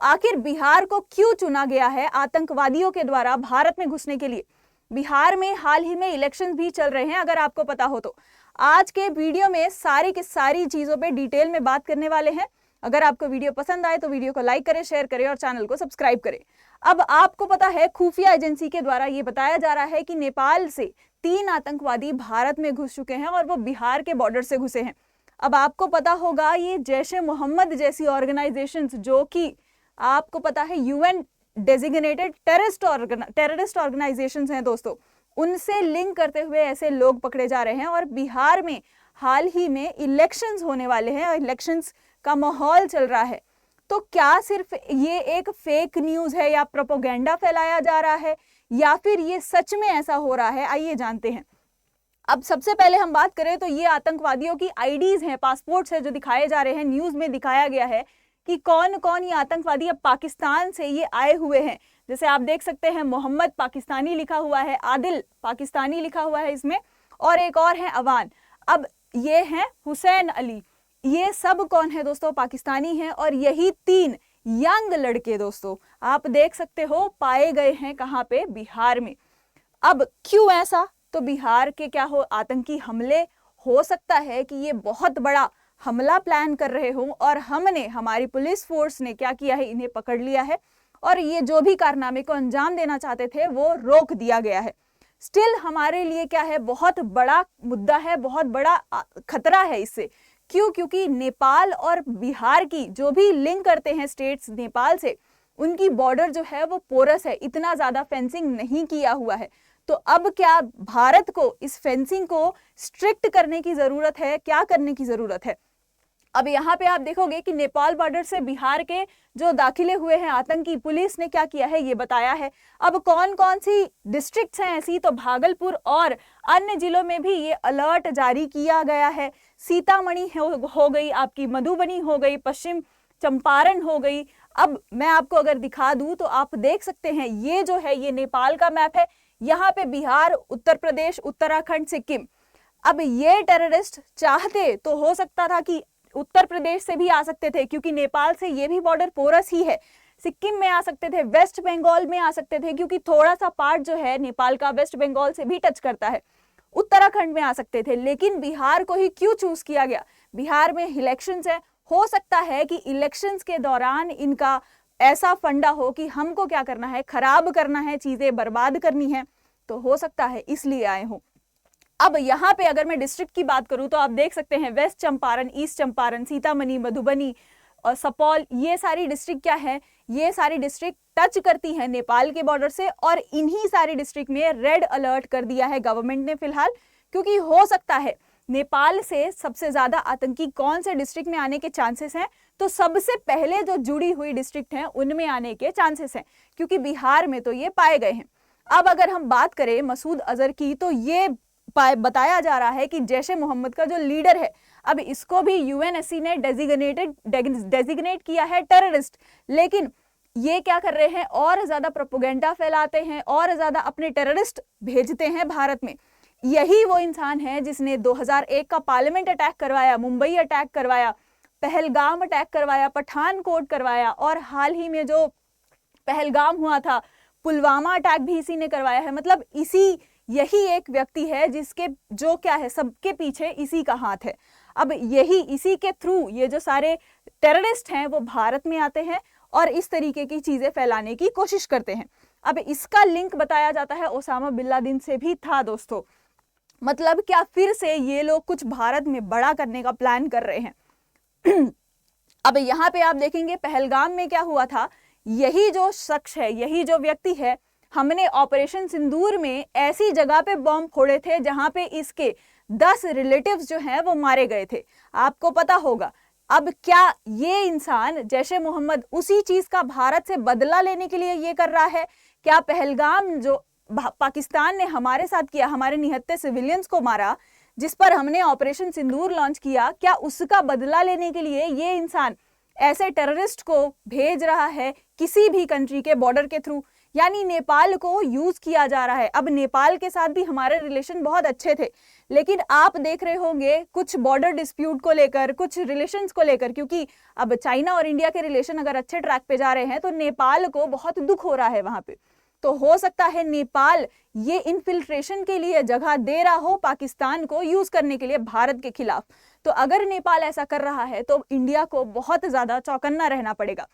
आखिर बिहार को क्यों चुना गया है आतंकवादियों के द्वारा भारत में घुसने के लिए? बिहार में हाल ही में इलेक्शंस भी चल रहे हैं, अगर आपको पता हो तो। आज के वीडियो में सारी की सारी चीजों पे डिटेल में बात करने वाले हैं। अगर आपको वीडियो पसंद आए तो वीडियो को लाइक करें, शेयर करें और चैनल को सब्सक्राइब करें। अब आपको पता है, खुफिया एजेंसी के द्वारा ये बताया जा रहा है कि नेपाल से 3 आतंकवादी भारत में घुस चुके हैं और वो बिहार के बॉर्डर से घुसे हैं। अब आपको पता होगा, ये जैश-ए मोहम्मद जैसी ऑर्गेनाइजेशंस, जो कि आपको पता है यूएन डेजिग्नेटेड टेररिस्ट ऑर्गेनाइजेशंस हैं दोस्तों, उनसे लिंक करते हुए ऐसे लोग पकड़े जा रहे हैं। और बिहार में हाल ही में इलेक्शंस होने वाले हैं और इलेक्शंस का माहौल चल रहा है। तो क्या सिर्फ ये एक फेक न्यूज है या प्रोपेगेंडा फैलाया जा रहा है, या फिर ये सच में ऐसा हो रहा है? आइए जानते हैं। अब सबसे पहले हम बात करें तो ये आतंकवादियों की आईडीज हैं, पासपोर्ट्स हैं जो दिखाए जा रहे हैं। न्यूज में दिखाया गया है कि कौन कौन ये आतंकवादी अब पाकिस्तान से ये आए हुए हैं। जैसे आप देख सकते हैं, मोहम्मद पाकिस्तानी लिखा हुआ है, आदिल पाकिस्तानी लिखा हुआ है इसमें, और एक और है अवान। अब ये हैं हुसैन अली। ये सब कौन है दोस्तों? पाकिस्तानी हैं। और यही 3 यंग लड़के दोस्तों, आप देख सकते हो, पाए गए हैं कहाँ पे? बिहार में। अब क्यों ऐसा? तो बिहार के क्या हो, आतंकी हमले हो सकता है कि ये बहुत बड़ा हमला प्लान कर रहे हों और हमारी पुलिस फोर्स ने क्या किया है, इन्हें पकड़ लिया है और ये जो भी कारनामे को अंजाम देना चाहते थे वो रोक दिया गया है। स्टिल हमारे लिए क्या है, बहुत बड़ा मुद्दा है, बहुत बड़ा खतरा है इससे। क्यों? क्योंकि नेपाल और बिहार की जो भी लिंक करते हैं स्टेट्स नेपाल से, उनकी बॉर्डर जो है वो पोरस है, इतना ज्यादा फेंसिंग नहीं किया हुआ है। तो अब क्या भारत को इस फेंसिंग को स्ट्रिक्ट करने की जरूरत है? क्या करने की जरूरत है? अब यहाँ पे आप देखोगे कि नेपाल बॉर्डर से बिहार के जो दाखिले हुए हैं आतंकी, पुलिस ने क्या किया है ये बताया है। अब कौन कौन सी डिस्ट्रिक्ट्स हैं ऐसी, तो भागलपुर और अन्य जिलों में भी ये अलर्ट जारी किया गया है। सीतामढ़ी हो गई आपकी, मधुबनी हो गई, पश्चिम चंपारण हो गई। अब मैं आपको अगर दिखा दूं तो आप देख सकते हैं, ये जो है ये नेपाल का मैप है। यहाँ पे बिहार, उत्तर प्रदेश, उत्तराखंड, सिक्किम। अब ये टेररिस्ट चाहते तो हो सकता था कि उत्तर प्रदेश से भी आ सकते थे, क्योंकि नेपाल से ये भी बॉर्डर पोरस ही है। सिक्किम में आ सकते थे, वेस्ट बंगाल में आ सकते थे, क्योंकि थोड़ा सा पार्ट जो है नेपाल का वेस्ट बंगाल से भी टच करता है। उत्तराखंड में आ सकते थे, लेकिन बिहार को ही क्यों चूज किया गया? बिहार में इलेक्शंस है, हो सकता है कि इलेक्शंस के दौरान इनका ऐसा फंडा हो कि हमको क्या करना है, खराब करना है, चीजें बर्बाद करनी है, तो हो सकता है इसलिए आए हो। अब यहाँ पे अगर मैं डिस्ट्रिक्ट की बात करूं तो आप देख सकते हैं, वेस्ट चंपारण, ईस्ट चंपारण, सीतामढ़ी, मधुबनी और सुपौल, ये सारी डिस्ट्रिक्ट क्या है, ये सारी डिस्ट्रिक्ट टच करती हैं नेपाल के बॉर्डर से। और इन्हीं सारी डिस्ट्रिक्ट में रेड अलर्ट कर दिया है गवर्नमेंट ने फिलहाल, क्योंकि हो सकता है नेपाल से सबसे ज्यादा आतंकी कौन से डिस्ट्रिक्ट में आने के चांसेस हैं, तो सबसे पहले जो जुड़ी हुई डिस्ट्रिक्ट हैं उनमें आने के चांसेस हैं, क्योंकि बिहार में तो ये पाए गए हैं। अब अगर हम बात करें मसूद अजहर की, तो ये बताया जा रहा है कि जैश-ए मोहम्मद का जो लीडर है, अब इसको भी यूएनएससी ने डेजिग्नेट किया है टेररिस्ट। लेकिन ये क्या कर रहे हैं, और ज्यादा प्रोपेगेंडा फैलाते हैं और ज्यादा अपने टेररिस्ट भेजते हैं भारत में। यही वो इंसान है जिसने 2001 का पार्लियामेंट अटैक करवाया, मुंबई अटैक करवाया, पहलगाम अटैक करवाया, पठानकोट करवाया, और हाल ही में जो पहलगाम हुआ था, पुलवामा अटैक भी इसी ने करवाया है। मतलब यही एक व्यक्ति है जिसके जो क्या है, सबके पीछे इसी का हाथ है। अब इसी के थ्रू ये जो सारे टेररिस्ट हैं वो भारत में आते हैं और इस तरीके की चीजें फैलाने की कोशिश करते हैं। अब इसका लिंक बताया जाता है ओसामा बिन लादेन से भी था दोस्तों। मतलब क्या फिर से ये लोग कुछ भारत में बड़ा करने का प्लान कर रहे हैं? अब यहाँ पे आप देखेंगे पहलगाम में क्या हुआ था, यही जो शख्स है, यही जो व्यक्ति है, हमने ऑपरेशन सिंदूर में ऐसी जगह पे बॉम्ब फोड़े थे जहां पे इसके 10 रिलेटिव्स जो हैं वो मारे गए थे, आपको पता होगा। अब क्या ये इंसान जैश-ए मोहम्मद उसी चीज का भारत से बदला लेने के लिए ये कर रहा है? क्या पहलगाम जो पाकिस्तान ने हमारे साथ किया, हमारे निहत्थे सिविलियंस को मारा, जिस पर हमने ऑपरेशन सिंदूर लॉन्च किया, क्या उसका बदला लेने के लिए ये इंसान ऐसे टेररिस्ट को भेज रहा है किसी भी कंट्री के बॉर्डर के थ्रू? यानी नेपाल को यूज किया जा रहा है। अब नेपाल के साथ भी हमारे रिलेशन बहुत अच्छे थे, लेकिन आप देख रहे होंगे कुछ बॉर्डर डिस्प्यूट को लेकर, कुछ रिलेशंस को लेकर, क्योंकि अब चाइना और इंडिया के रिलेशन अगर अच्छे ट्रैक पे जा रहे हैं तो नेपाल को बहुत दुख हो रहा है वहां पे। तो हो सकता है नेपाल ये इन्फिल्ट्रेशन के लिए जगह दे रहा हो पाकिस्तान को यूज करने के लिए भारत के खिलाफ। तो अगर नेपाल ऐसा कर रहा है तो इंडिया को बहुत ज्यादा चौकन्ना रहना पड़ेगा।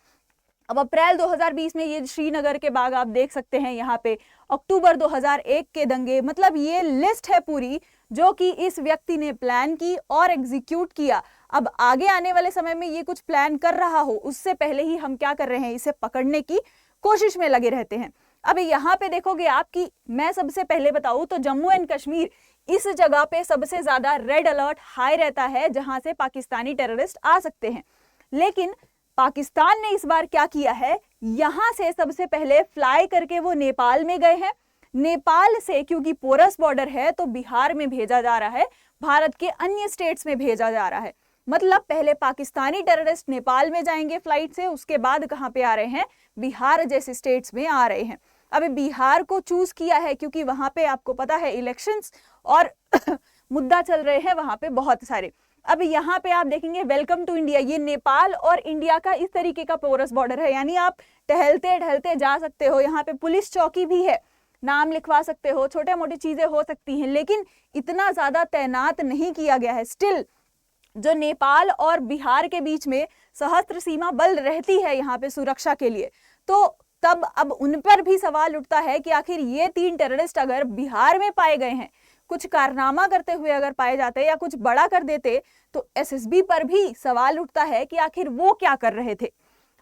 अब अप्रैल 2020 में ये श्रीनगर के बाग आप देख सकते हैं, यहाँ पे अक्टूबर 2001 के दंगे, मतलब ये लिस्ट है पूरी जो कि इस व्यक्ति ने प्लान की और एग्जीक्यूट किया। अब आगे आने वाले समय में ये कुछ प्लान कर रहा हो उससे पहले ही हम क्या कर रहे हैं, इसे पकड़ने की कोशिश में लगे रहते हैं। अब यहाँ पे देखोगे आपकी, मैं सबसे पहले बताऊं तो जम्मू एंड कश्मीर इस जगह पे सबसे ज्यादा रेड अलर्ट हाई रहता है जहां से पाकिस्तानी टेररिस्ट आ सकते हैं। लेकिन पाकिस्तान ने इस बार क्या किया है, यहां से सबसे पहले फ्लाई करके वो नेपाल में गए हैं। नेपाल से क्योंकि पोरस बॉर्डर है तो बिहार में भेजा जा रहा है, भारत के अन्य स्टेट्स में भेजा जा रहा है। मतलब पहले पाकिस्तानी टेररिस्ट नेपाल में जाएंगे फ्लाइट से, उसके बाद कहां पे आ रहे हैं, बिहार जैसे स्टेट्स में आ रहे हैं। अभी बिहार को चूज किया है क्योंकि वहां पे आपको पता है इलेक्शंस और मुद्दा चल रहे हैं वहां पे बहुत सारे। अब यहाँ पे आप देखेंगे वेलकम टू इंडिया, ये नेपाल और इंडिया का इस तरीके का पोरस बॉर्डर है, यानी आप टहलते टहलते जा सकते हो। यहाँ पे पुलिस चौकी भी है, नाम लिखवा सकते हो, छोटे मोटी चीजें हो सकती हैं, लेकिन इतना ज्यादा तैनात नहीं किया गया है। स्टिल जो नेपाल और बिहार के बीच में सशस्त्र सीमा बल रहती है यहाँ पे सुरक्षा के लिए, तो तब अब उन पर भी सवाल उठता है कि आखिर ये 3 टेररिस्ट अगर बिहार में पाए गए हैं, कुछ कारनामा करते हुए अगर पाए जाते या कुछ बड़ा कर देते, तो एसएसबी पर भी सवाल उठता है कि आखिर वो क्या कर रहे थे।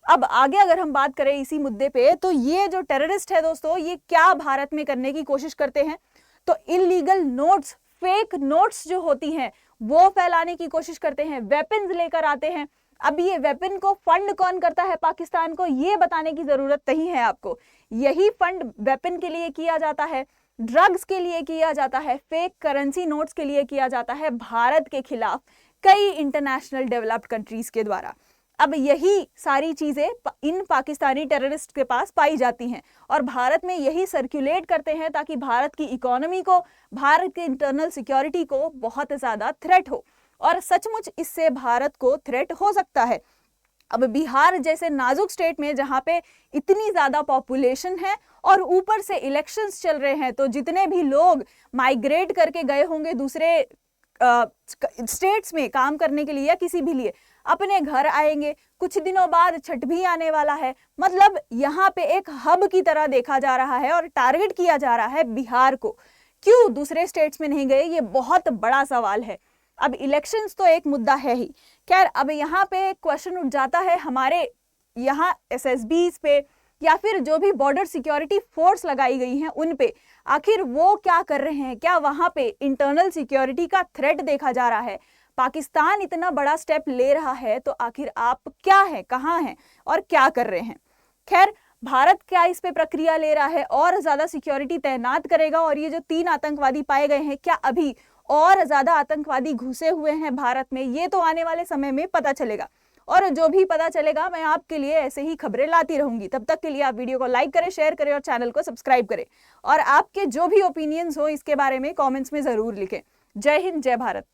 अब आगे अगर हम बात करें इसी मुद्दे पे, तो ये जो टेररिस्ट है दोस्तों, ये क्या भारत में करने की कोशिश करते हैं, तो इलीगल नोट्स, फेक नोट्स जो होती हैं वो फैलाने की कोशिश करते हैं, वेपन्स लेकर आते हैं। अब ये वेपन को फंड कौन करता है पाकिस्तान को, ये बताने की जरूरत नहीं है आपको। यही फंड वेपन के लिए किया जाता है, ड्रग्स के लिए किया जाता है, फेक करेंसी नोट्स के लिए किया जाता है भारत के खिलाफ कई इंटरनेशनल डेवलप्ड कंट्रीज के द्वारा। अब यही सारी चीजें इन पाकिस्तानी टेररिस्ट के पास पाई जाती हैं और भारत में यही सर्कुलेट करते हैं ताकि भारत की इकोनॉमी को, भारत के इंटरनल सिक्योरिटी को बहुत ज्यादा थ्रेट हो। और सचमुच इससे भारत को थ्रेट हो सकता है। अब बिहार जैसे नाजुक स्टेट में जहां पे इतनी ज्यादा पॉपुलेशन है और ऊपर से इलेक्शंस चल रहे हैं, तो जितने भी लोग माइग्रेट करके गए होंगे दूसरे स्टेट्स में काम करने के लिए या किसी भी लिए, अपने घर आएंगे। कुछ दिनों बाद छठ भी आने वाला है, मतलब यहाँ पे एक हब की तरह देखा जा रहा है और टारगेट किया जा रहा है बिहार को। क्यों दूसरे स्टेट्स में नहीं गए, ये बहुत बड़ा सवाल है। अब इलेक्शंस तो एक मुद्दा है ही, खैर अब यहाँ पे क्वेश्चन उठ जाता है हमारे यहाँ एसएसबीज पे या फिर जो भी बॉर्डर सिक्योरिटी फोर्स लगाई गई हैं उन पे, आखिर वो क्या कर रहे हैं, क्या वहां पे इंटरनल सिक्योरिटी का थ्रेट देखा जा रहा है। पाकिस्तान इतना बड़ा स्टेप ले रहा है तो आखिर आप क्या है, कहाँ हैं और क्या कर रहे हैं। खैर भारत क्या इस पे प्रक्रिया ले रहा है, और ज्यादा सिक्योरिटी तैनात करेगा, और ये जो 3 आतंकवादी पाए गए हैं, क्या अभी और ज्यादा आतंकवादी घुसे हुए हैं भारत में, ये तो आने वाले समय में पता चलेगा। और जो भी पता चलेगा मैं आपके लिए ऐसे ही खबरें लाती रहूंगी। तब तक के लिए आप वीडियो को लाइक करें, शेयर करें और चैनल को सब्सक्राइब करें। और आपके जो भी ओपिनियंस हो इसके बारे में कमेंट्स में जरूर लिखें। जय हिंद, जय भारत।